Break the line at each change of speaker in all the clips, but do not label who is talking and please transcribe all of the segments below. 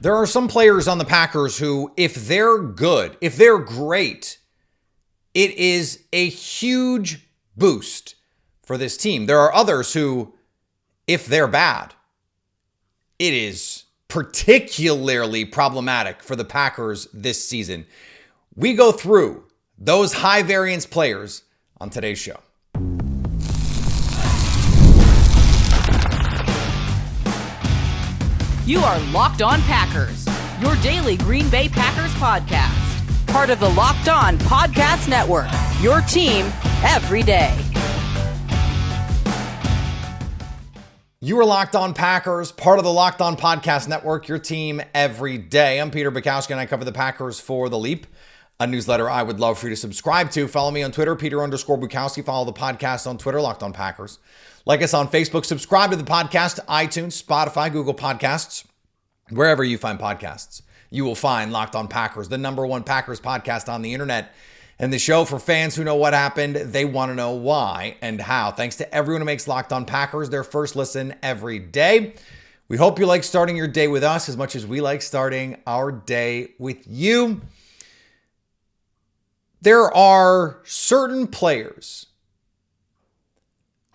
There are some players on the Packers who, if they're good, if they're great, it is a huge boost for this team. There are others who, if they're bad, it is particularly problematic for the Packers this season. We go through those high variance players on today's show.
You are Locked On Packers, your daily Green Bay Packers podcast. Part of the Locked On Podcast Network, your team every day.
You are Locked On Packers, part of the Locked On Podcast Network, your team every day. I'm Peter Bukowski, and I cover the Packers for The Leap, a newsletter I would love for you to subscribe to. Follow me on Twitter, Peter_Bukowski. Follow the podcast on Twitter, Locked On Packers. Like us on Facebook. Subscribe to the podcast, iTunes, Spotify, Google Podcasts. Wherever you find podcasts, you will find Locked On Packers, the number one Packers podcast on the internet. And the show for fans who know what happened, they want to know why and how. Thanks to everyone who makes Locked On Packers their first listen every day. We hope you like starting your day with us as much as we like starting our day with you. There are certain players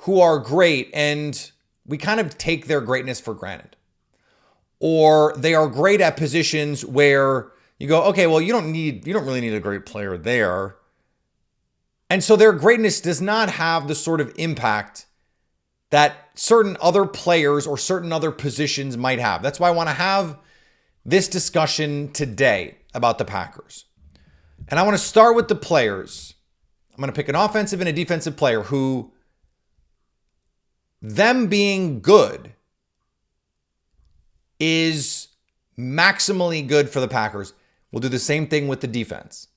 who are great and we kind of take their greatness for granted. Or they are great at positions where you go, okay, well, you don't really need a great player there. And so their greatness does not have the sort of impact that certain other players or certain other positions might have. That's why I want to have this discussion today about the Packers. And I want to start with the players. I'm going to pick an offensive and a defensive player who, them being good, is maximally good for the Packers. We'll do the same thing with the defense.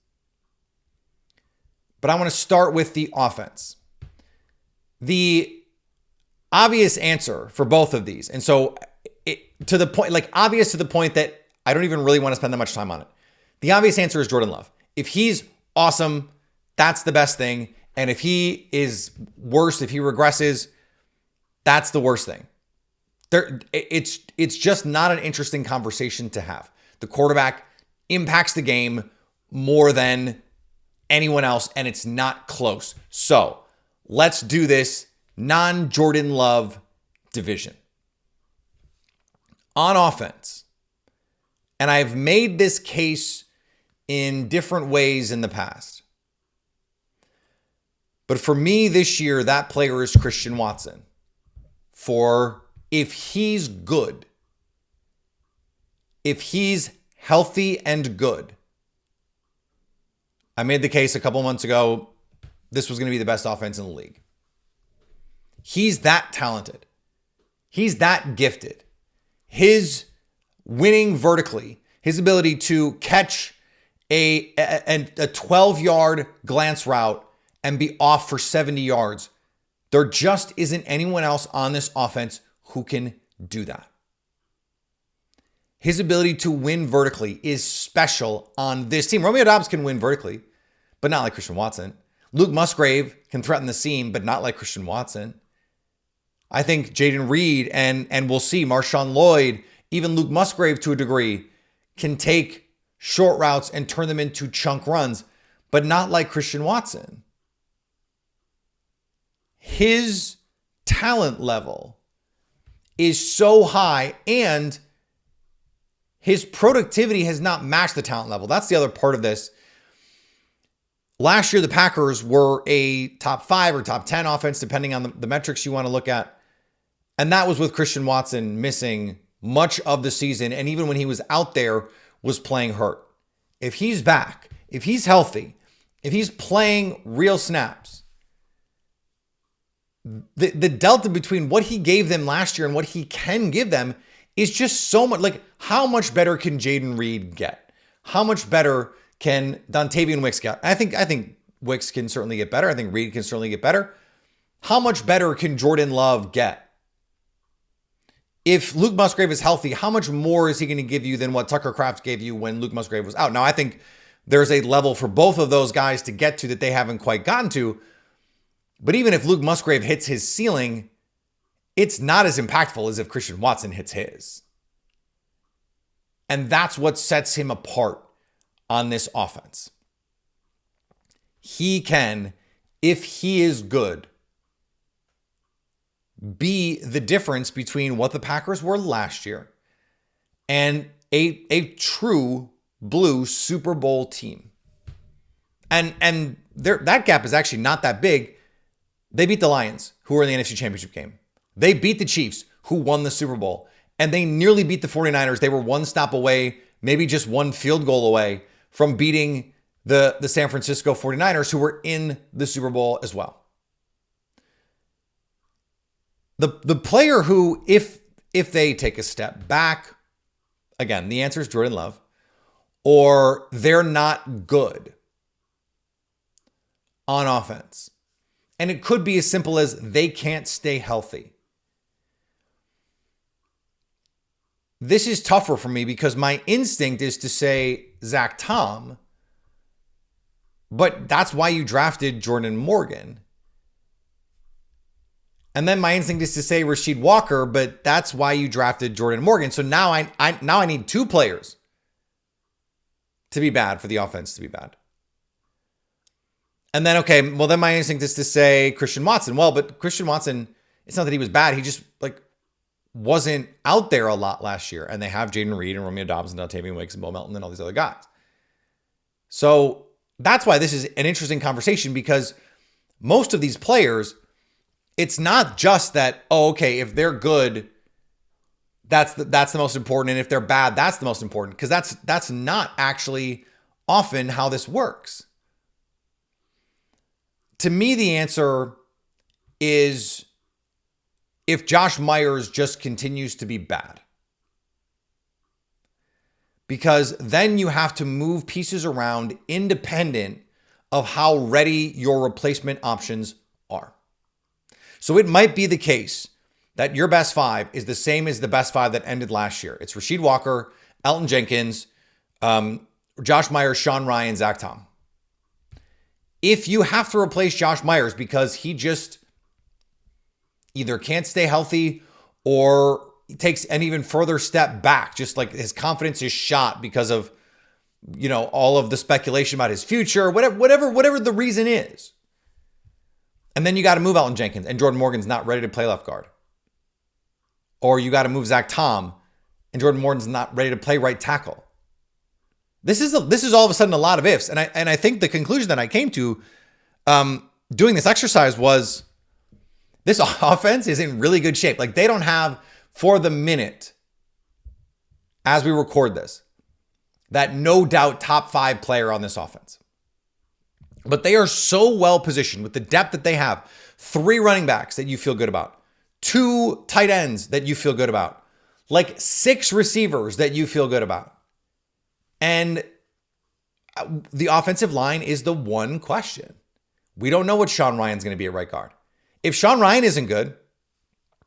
But I want to start with the offense. The obvious answer for both of these, and so to the point, like obvious to the point that I don't even really want to spend that much time on it. The obvious answer is Jordan Love. If he's awesome, that's the best thing. And if he is worse, if he regresses, that's the worst thing. It's just not an interesting conversation to have. The quarterback impacts the game more than anyone else, and it's not close. So let's do this non-Jordan Love division. On offense, and I've made this case in different ways in the past, but for me this year, that player is Christian Watson. For if he's good, if he's healthy and good, I made the case a couple months ago, this was going to be the best offense in the league. He's that talented. He's that gifted. His winning vertically, his ability to catch a 12-yard glance route and be off for 70 yards, there just isn't anyone else on this offense who can do that. His ability to win vertically is special on this team. Romeo Doubs can win vertically, but not like Christian Watson. Luke Musgrave can threaten the seam, but not like Christian Watson. I think Jayden Reed and we'll see Marshawn Lloyd, even Luke Musgrave to a degree, can take short routes and turn them into chunk runs, but not like Christian Watson. His talent level is so high and his productivity has not matched the talent level. That's the other part of this. Last year, the Packers were a top 5 or top 10 offense, depending on the metrics you want to look at. And that was with Christian Watson missing much of the season. And even when he was out there, was playing hurt. If he's back, if he's healthy, if he's playing real snaps, the delta between what he gave them last year and what he can give them is just so much. Like, how much better can Jayden Reed get? How much better can Dontavian Wicks get? I think Wicks can certainly get better. I think Reed can certainly get better. How much better can Jordan Love get? If Luke Musgrave is healthy, how much more is he going to give you than what Tucker Kraft gave you when Luke Musgrave was out? Now, I think there's a level for both of those guys to get to that they haven't quite gotten to. But even if Luke Musgrave hits his ceiling, it's not as impactful as if Christian Watson hits his. And that's what sets him apart on this offense. He can, if he is good, be the difference between what the Packers were last year and a true blue Super Bowl team. And that gap is actually not that big. They beat the Lions, who were in the NFC Championship game. They beat the Chiefs, who won the Super Bowl. And they nearly beat the 49ers. They were one stop away, maybe just one field goal away from beating the San Francisco 49ers, who were in the Super Bowl as well. The player who, if they take a step back, again, the answer is Jordan Love, or they're not good on offense. And it could be as simple as they can't stay healthy. This is tougher for me because my instinct is to say Zach Tom, but that's why you drafted Jordan Morgan. And then my instinct is to say Rasheed Walker, but that's why you drafted Jordan Morgan. So now I need two players to be bad for the offense to be bad. And then, okay, well, then my instinct is to say Christian Watson. Well, but Christian Watson, it's not that he was bad. He just wasn't out there a lot last year. And they have Jaden Reed and Romeo Dobbs and Dontavian Wicks and Bo Melton and all these other guys. So that's why this is an interesting conversation, because most of these players, it's not just that, oh, okay, if they're good, that's the most important. And if they're bad, that's the most important. Because that's not actually often how this works. To me, the answer is if Josh Myers just continues to be bad. Because then you have to move pieces around independent of how ready your replacement options are. So it might be the case that your best five is the same as the best five that ended last year. It's Rasheed Walker, Elton Jenkins, Josh Myers, Sean Ryan, Zach Tom. If you have to replace Josh Myers because he just either can't stay healthy or takes an even further step back, just like his confidence is shot because of, all of the speculation about his future, whatever the reason is. And then you got to move Elton Jenkins and Jordan Morgan's not ready to play left guard. Or you got to move Zach Tom and Jordan Morgan's not ready to play right tackle. This is all of a sudden a lot of ifs. And I think the conclusion that I came to doing this exercise was this offense is in really good shape. Like, they don't have, for the minute, as we record this, that no doubt top 5 player on this offense. But they are so well positioned with the depth that they have. 3 running backs that you feel good about. 2 tight ends that you feel good about. 6 receivers that you feel good about. And the offensive line is the one question. We don't know what Sean Ryan's going to be at right guard. If Sean Ryan isn't good,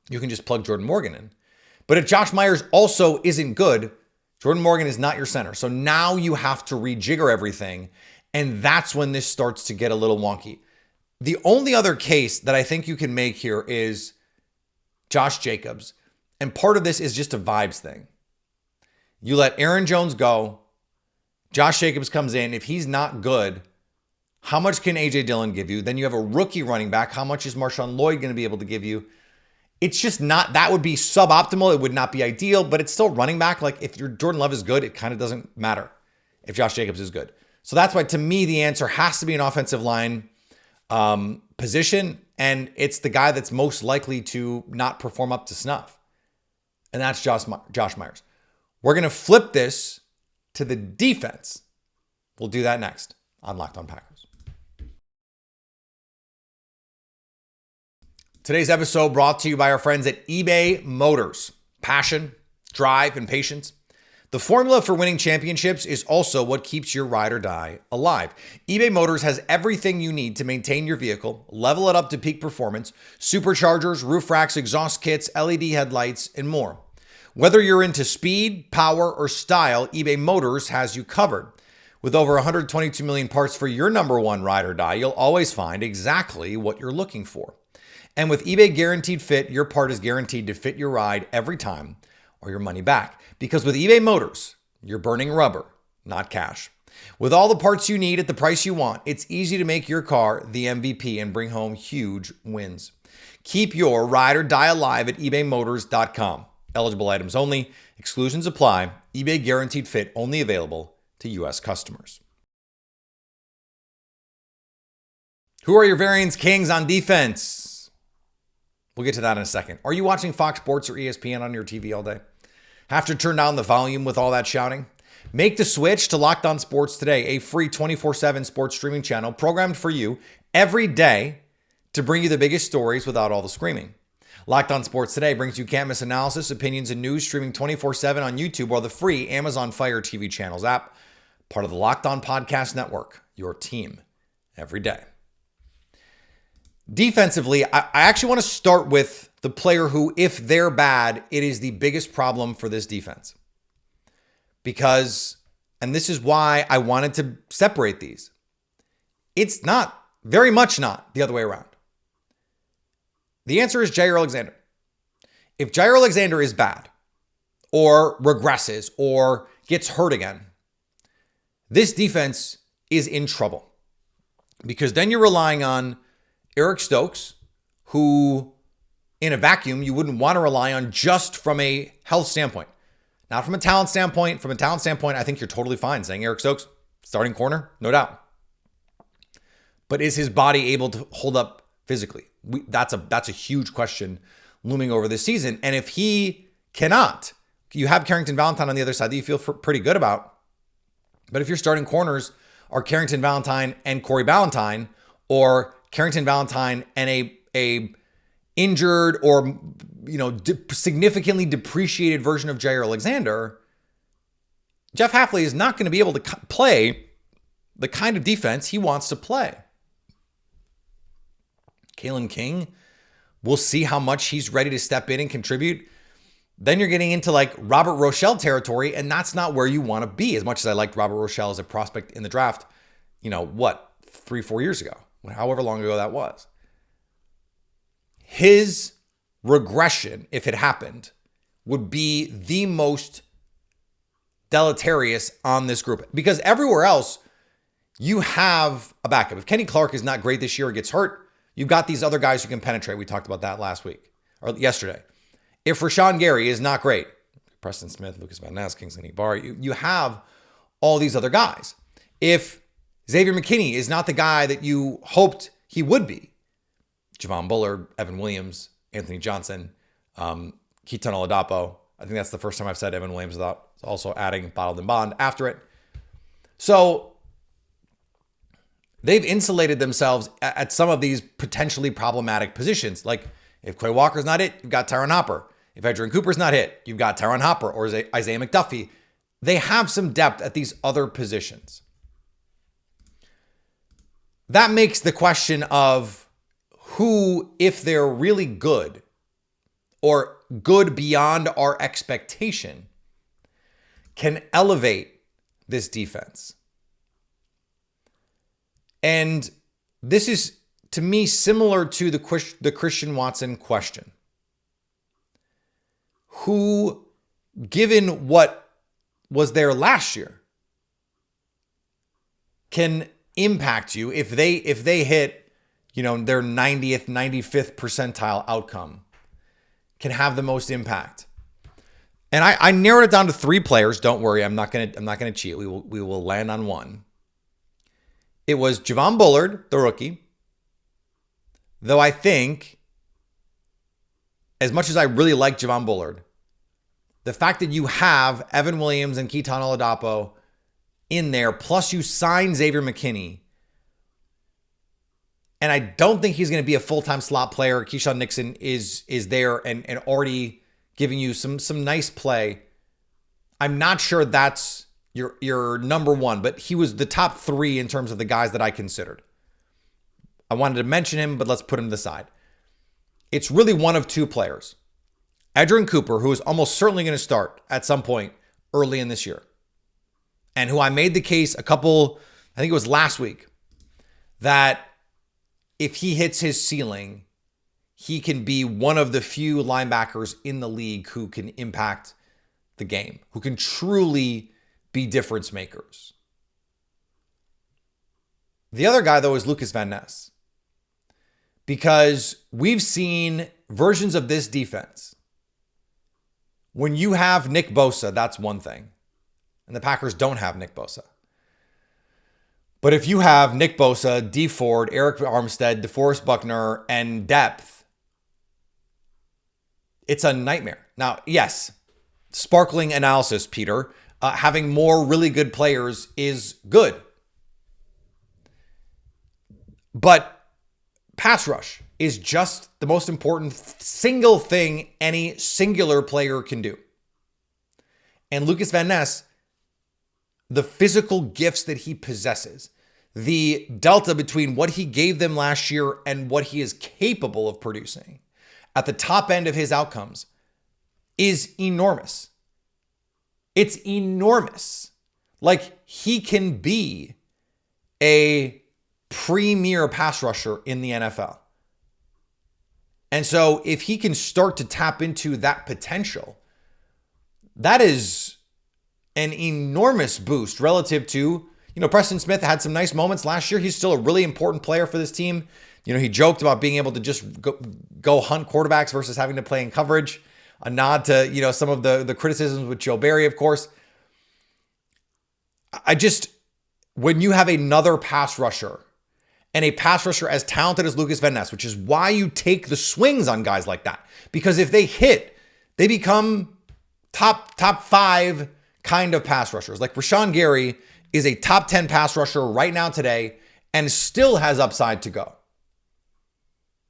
you can just plug Jordan Morgan in. But if Josh Myers also isn't good, Jordan Morgan is not your center. So now you have to rejigger everything. And that's when this starts to get a little wonky. The only other case that I think you can make here is Josh Jacobs. And part of this is just a vibes thing. You let Aaron Jones go. Josh Jacobs comes in. If he's not good, how much can A.J. Dillon give you? Then you have a rookie running back. How much is Marshawn Lloyd going to be able to give you? It's just not, that would be suboptimal. It would not be ideal, but it's still running back. If your Jordan Love is good, it kind of doesn't matter if Josh Jacobs is good. So that's why, to me, the answer has to be an offensive line position. And it's the guy that's most likely to not perform up to snuff. And that's Josh Myers. We're going to flip this to the defense. We'll do that next on Locked On Packers. Today's episode brought to you by our friends at eBay Motors. Passion, drive, and patience. The formula for winning championships is also what keeps your ride or die alive. eBay Motors has everything you need to maintain your vehicle, level it up to peak performance, superchargers, roof racks, exhaust kits, LED headlights, and more. Whether you're into speed, power, or style, eBay Motors has you covered. With over 122 million parts for your number one ride or die, you'll always find exactly what you're looking for. And with eBay Guaranteed Fit, your part is guaranteed to fit your ride every time or your money back. Because with eBay Motors, You're burning rubber, not cash. With all the parts you need at the price you want, it's easy to make your car the MVP and bring home huge wins. Keep your ride or die alive at ebaymotors.com. Eligible items only. Exclusions apply. eBay guaranteed fit only available to U.S. customers. Who are your variance kings on defense? We'll get to that in a second. Are you watching Fox Sports or ESPN on your TV all day? Have to turn down the volume with all that shouting? Make the switch to Locked On Sports today, a free 24/7 sports streaming channel programmed for you every day to bring you the biggest stories without all the screaming. Locked On Sports Today brings you can't miss analysis, opinions, and news streaming 24/7 on YouTube or the free Amazon Fire TV channels app, part of the Locked On Podcast Network, your team every day. Defensively, I actually want to start with the player who, if they're bad, it is the biggest problem for this defense. Because, and this is why I wanted to separate these, it's not, very much not, the other way around. The answer is Jer Alexander. If Jer Alexander is bad, or regresses, or gets hurt again, this defense is in trouble. Because then you're relying on Eric Stokes, who in a vacuum you wouldn't want to rely on just from a health standpoint. Not from a talent standpoint. From a talent standpoint, I think you're totally fine saying Eric Stokes, starting corner, no doubt. But is his body able to hold up physically? That's a huge question looming over this season. And if he cannot, you have Carrington Valentine on the other side that you feel pretty good about. But if your starting corners are Carrington Valentine and Corey Ballantyne, or Carrington Valentine and a injured or significantly depreciated version of Jer Alexander, Jeff Hafley is not going to be able to play the kind of defense he wants to play. Kalen King, we'll see how much he's ready to step in and contribute. Then you're getting into like Robert Rochelle territory, and that's not where you want to be. As much as I liked Robert Rochelle as a prospect in the draft, 3-4 years ago, however long ago that was. His regression, if it happened, would be the most deleterious on this group. Because everywhere else, you have a backup. If Kenny Clark is not great this year or gets hurt, you've got these other guys who can penetrate. We talked about that last week or yesterday. If Rashawn Gary is not great, Preston Smith, Lucas Van Ness, Kingsley Barr, you have all these other guys. If Xavier McKinney is not the guy that you hoped he would be, Javon Bullard, Evan Williams, Anthony Johnson, Keaton Oladapo. I think that's the first time I've said Evan Williams without also adding Bottled and Bond after it. So they've insulated themselves at some of these potentially problematic positions. Like if Quay Walker's not it, you've got Tyron Hopper. If Adrian Cooper's not hit, you've got Tyron Hopper or Isaiah McDuffie. They have some depth at these other positions. That makes the question of who, if they're really good or good beyond our expectation, can elevate this defense. And this is, to me, similar to the Christian Watson question. Who, given what was there last year, can impact you if they hit their 90th, 95th percentile outcome, can have the most impact. And I narrowed it down to 3 players. Don't worry, I'm not gonna cheat. We will land on one. It was Javon Bullard, the rookie. Though I think, as much as I really like Javon Bullard, the fact that you have Evan Williams and Keaton Oladapo in there, plus you sign Xavier McKinney, and I don't think he's going to be a full-time slot player. Keyshawn Nixon is there and already giving you some nice play. I'm not sure that's your number one, but he was the top 3 in terms of the guys that I considered. I wanted to mention him, but let's put him to the side. It's really one of 2 players. Adrian Cooper, who is almost certainly going to start at some point early in this year, and who I made the case I think it was last week, that if he hits his ceiling, he can be one of the few linebackers in the league who can impact the game, who can truly be difference makers. The other guy, though, is Lucas Van Ness. Because we've seen versions of this defense. When you have Nick Bosa, that's one thing. And the Packers don't have Nick Bosa. But if you have Nick Bosa, Dee Ford, Eric Armstead, DeForest Buckner, and depth, it's a nightmare. Now, yes, sparkling analysis, Peter. Having more really good players is good. But pass rush is just the most important single thing any singular player can do. And Lucas Van Ness, the physical gifts that he possesses, the delta between what he gave them last year and what he is capable of producing at the top end of his outcomes is enormous. It's enormous. Like, he can be a premier pass rusher in the NFL. And so if he can start to tap into that potential, that is an enormous boost relative to, Preston Smith had some nice moments last year. He's still a really important player for this team. He joked about being able to just go hunt quarterbacks versus having to play in coverage. A nod to, some of the criticisms with Joe Barry, of course. When you have another pass rusher and a pass rusher as talented as Lucas Van Ness, which is why you take the swings on guys like that. Because if they hit, they become top 5 kind of pass rushers. Like Rashawn Gary is a top 10 pass rusher right now today and still has upside to go.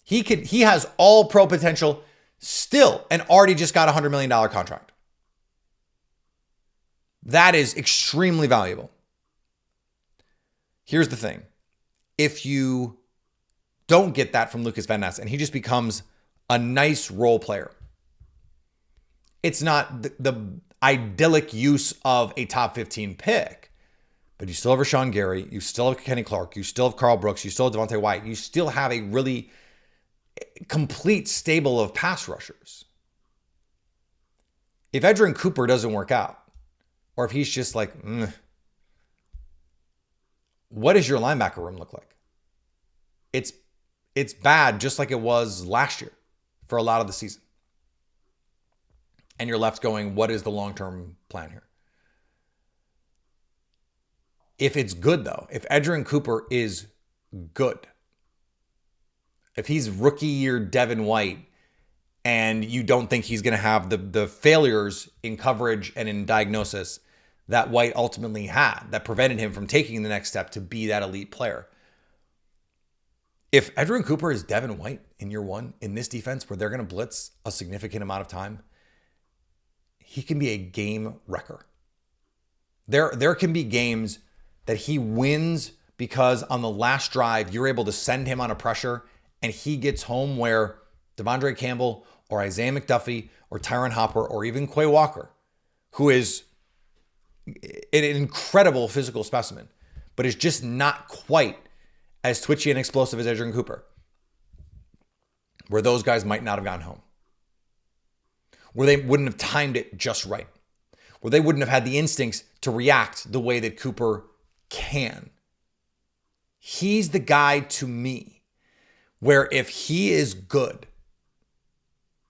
He has all pro potential still and already just got a $100 million contract. That is extremely valuable. Here's the thing. If you don't get that from Lucas Van Ness and he just becomes a nice role player, it's not the idyllic use of a top 15 pick, but you still have Rashawn Gary, you still have Kenny Clark, you still have Carl Brooks, you still have Devontae White, you still have a really complete stable of pass rushers. If Edgerrin Cooper doesn't work out, or if he's just like, what does your linebacker room look like? It's bad, just like it was last year for a lot of the season. And you're left going, what is the long-term plan here? If it's good, though, if Edgerrin Cooper is good, if he's rookie year Devin White and you don't think he's going to have the failures in coverage and in diagnosis that White ultimately had that prevented him from taking the next step to be that elite player. If Edgerrin Cooper is Devin White in year one in this defense where they're going to blitz a significant amount of time, he can be a game wrecker. There can be games that he wins because on the last drive, you're able to send him on a pressure and he gets home where Devondre Campbell or Isaiah McDuffie or Tyron Hopper or even Quay Walker, who is an incredible physical specimen, but is just not quite as twitchy and explosive as Edgerrin Cooper, where those guys might not have gotten home, where they wouldn't have timed it just right, where they wouldn't have had the instincts to react the way that Cooper can. He's the guy to me where if he is good,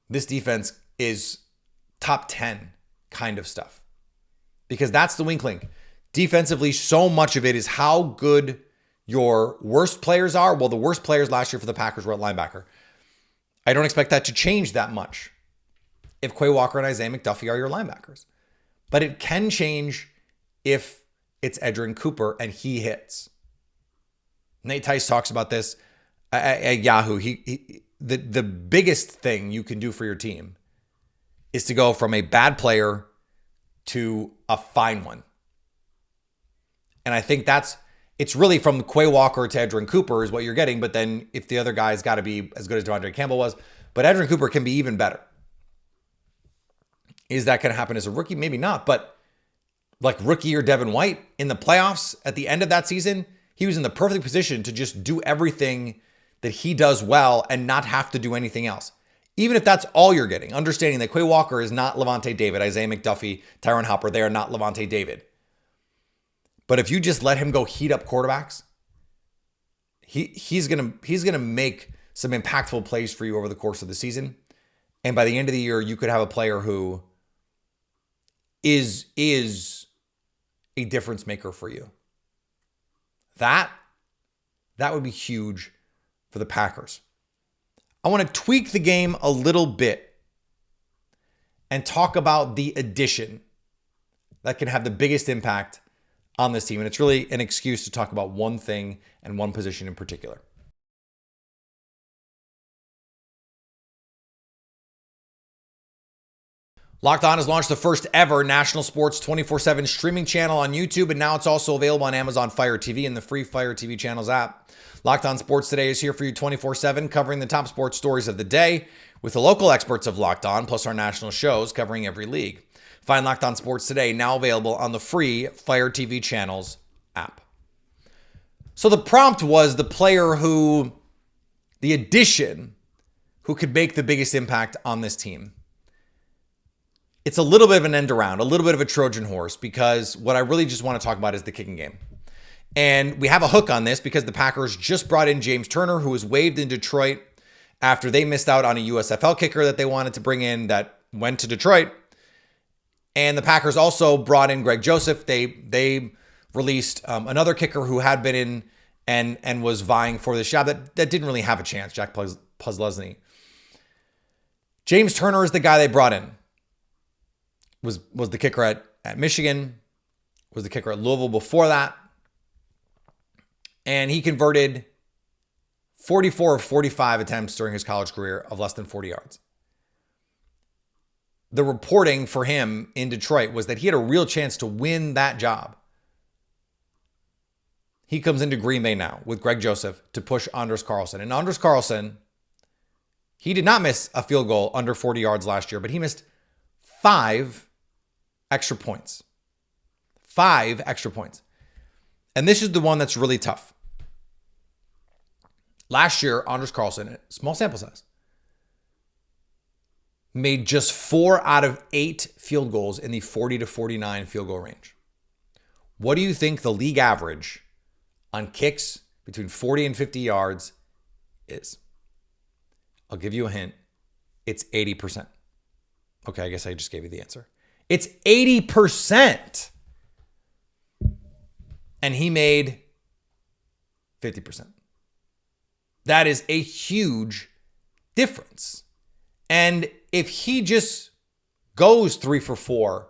this defense is top 10 kind of stuff. Because that's the weak link. Defensively, so much of it is how good your worst players are. Well, the worst players last year for the Packers were at linebacker. I don't expect that to change that much if Quay Walker and Isaiah McDuffie are your linebackers. But it can change if it's Edgerrin Cooper and he hits. Nate Tice talks about this at Yahoo. The biggest thing you can do for your team is to go from a bad player to a fine one. And I think it's really from Quay Walker to Edgerrin Cooper is what you're getting. But then if the other guy's got to be as good as Devondre Campbell was, but Edgerrin Cooper can be even better. Is that going to happen as a rookie? Maybe not. But like rookie or Devin White in the playoffs at the end of that season, he was in the perfect position to just do everything that he does well and not have to do anything else. Even if that's all you're getting, understanding that Quay Walker is not Levante David, Isaiah McDuffie, Tyron Hopper, they are not Levante David. But if you just let him go heat up quarterbacks, he's gonna make some impactful plays for you over the course of the season. And by the end of the year, you could have a player who is a difference maker for you. That would be huge for the Packers. I want to tweak the game a little bit and talk about the addition that can have the biggest impact on this team. And it's really an excuse to talk about one thing and one position in particular. Locked On has launched the first ever national sports 24/7 streaming channel on YouTube, and now it's also available on Amazon Fire TV and the free Fire TV channels app. Locked On Sports Today is here for you 24/7, covering the top sports stories of the day with the local experts of Locked On, plus our national shows covering every league. Find Locked On Sports Today, now available on the free Fire TV channels app. So the prompt was the addition who could make the biggest impact on this team. It's a little bit of an end around, a little bit of a Trojan horse, because what I really just want to talk about is the kicking game. And we have a hook on this because the Packers just brought in James Turner, who was waived in Detroit after they missed out on a USFL kicker that they wanted to bring in that went to Detroit. And the Packers also brought in Greg Joseph. They released another kicker who had been in and was vying for this job that didn't really have a chance, Jack Puslesny. James Turner is the guy they brought in. Was the kicker at Michigan, was the kicker at Louisville before that. And he converted 44 of 45 attempts during his college career of less than 40 yards. The reporting for him in Detroit was that he had a real chance to win that job. He comes into Green Bay now with Greg Joseph to push Anders Carlson. And Anders Carlson, he did not miss a field goal under 40 yards last year, but he missed 5 extra points. 5 extra points. And this is the one that's really tough. Last year, Anders Carlson, small sample size, made just 4 out of 8 field goals in the 40 to 49 field goal range. What do you think the league average on kicks between 40 and 50 yards is? I'll give you a hint. It's 80%. Okay, I guess I just gave you the answer. It's 80%. And he made 50%. That is a huge difference. And if he just goes 3 for 4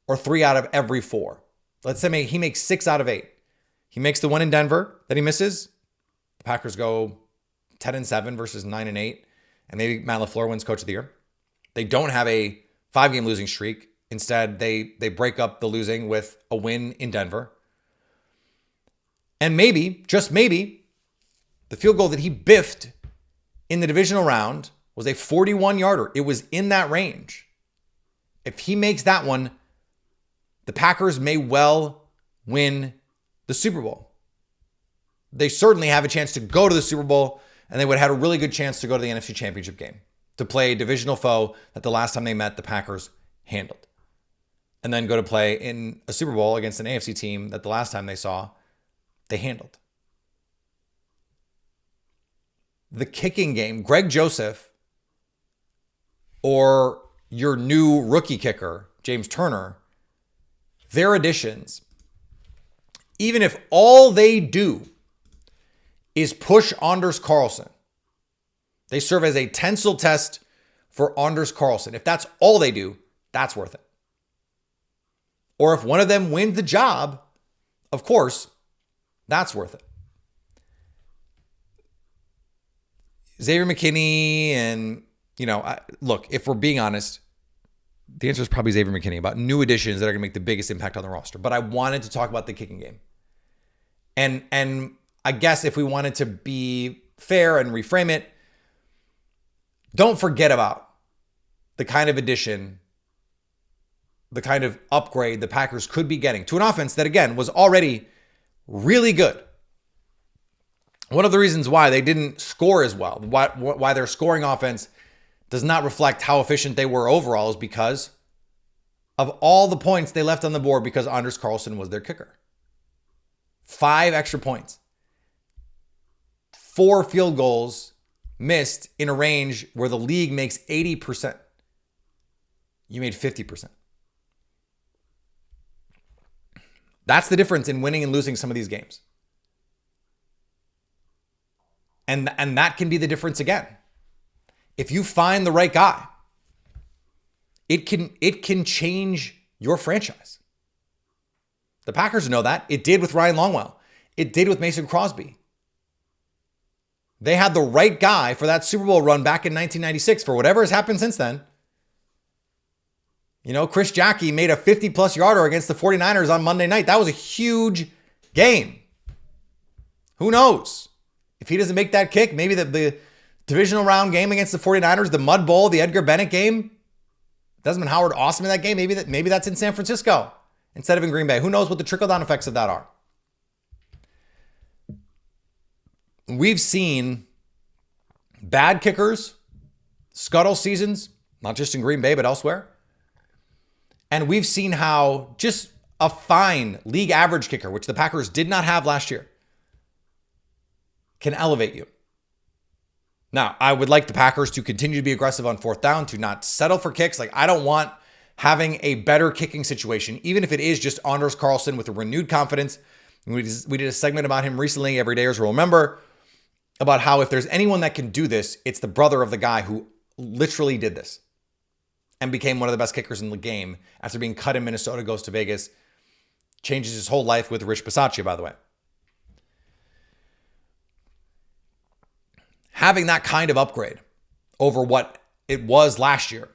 or 3 out of every 4, let's say he makes 6 out of 8. He makes the one in Denver that he misses. The Packers go 10-7 versus 9-8. And maybe Matt LaFleur wins Coach of the Year. They don't have a 5-game losing streak. Instead, they break up the losing with a win in Denver. And maybe, just maybe, the field goal that he biffed in the divisional round was a 41-yarder. It was in that range. If he makes that one, the Packers may well win the Super Bowl. They certainly have a chance to go to the Super Bowl, and they would have had a really good chance to go to the NFC Championship game, to play a divisional foe that the last time they met, the Packers handled. And then go to play in a Super Bowl against an AFC team that the last time they saw, they handled. The kicking game, Greg Joseph or your new rookie kicker, James Turner, their additions, even if all they do is push Anders Carlson, they serve as a tensile test for Anders Carlson. If that's all they do, that's worth it. Or if one of them wins the job, of course, that's worth it. Xavier McKinney and, look, if we're being honest, the answer is probably Xavier McKinney about new additions that are going to make the biggest impact on the roster. But I wanted to talk about the kicking game. And I guess if we wanted to be fair and reframe it, don't forget about the kind of addition, the kind of upgrade the Packers could be getting to an offense that, again, was already really good. One of the reasons why they didn't score as well, why their scoring offense does not reflect how efficient they were overall, is because of all the points they left on the board because Anders Carlson was their kicker. 5 extra points. 4 field goals missed in a range where the league makes 80%. You made 50%. That's the difference in winning and losing some of these games. And that can be the difference again. If you find the right guy, it can change your franchise. The Packers know that. It did with Ryan Longwell. It did with Mason Crosby. They had the right guy for that Super Bowl run back in 1996. For whatever has happened since then, Chris Jackie made a 50-plus yarder against the 49ers on Monday night. That was a huge game. Who knows? If he doesn't make that kick, maybe the divisional round game against the 49ers, the Mud Bowl, the Edgar Bennett game, Desmond Howard awesome in that game. Maybe that's in San Francisco instead of in Green Bay. Who knows what the trickle-down effects of that are? We've seen bad kickers scuttle seasons, not just in Green Bay, but elsewhere. And we've seen how just a fine league average kicker, which the Packers did not have last year, can elevate you. Now, I would like the Packers to continue to be aggressive on 4th down, to not settle for kicks. I don't want having a better kicking situation, even if it is just Anders Carlson with a renewed confidence. We did a segment about him recently, Everydayers will remember, about how if there's anyone that can do this, it's the brother of the guy who literally did this and became one of the best kickers in the game after being cut in Minnesota, goes to Vegas, changes his whole life with Rich Bisaccia, by the way. Having that kind of upgrade over what it was last year,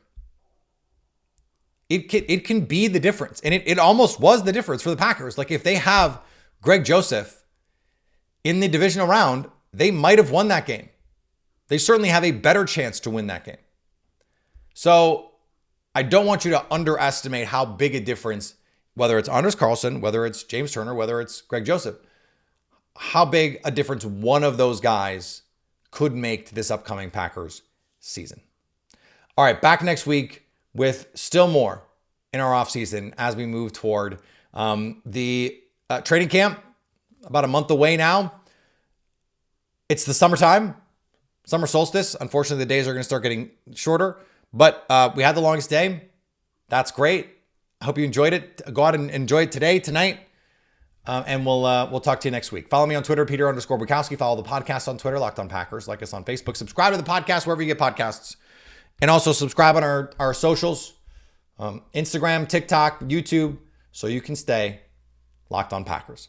it can be the difference. And it almost was the difference for the Packers. If they have Greg Joseph in the divisional round, they might have won that game. They certainly have a better chance to win that game. So I don't want you to underestimate how big a difference, whether it's Anders Carlson, whether it's James Turner, whether it's Greg Joseph, how big a difference one of those guys could make to this upcoming Packers season. All right, back next week with still more in our offseason as we move toward the training camp, about a month away now. It's the summertime, summer solstice. Unfortunately, the days are going to start getting shorter, but we had the longest day. That's great. I hope you enjoyed it. Go out and enjoy it today, tonight. And we'll talk to you next week. Follow me on Twitter, Peter_Bukowski. Follow the podcast on Twitter, Locked On Packers. Like us on Facebook. Subscribe to the podcast wherever you get podcasts. And also subscribe on our socials, Instagram, TikTok, YouTube, so you can stay Locked On Packers.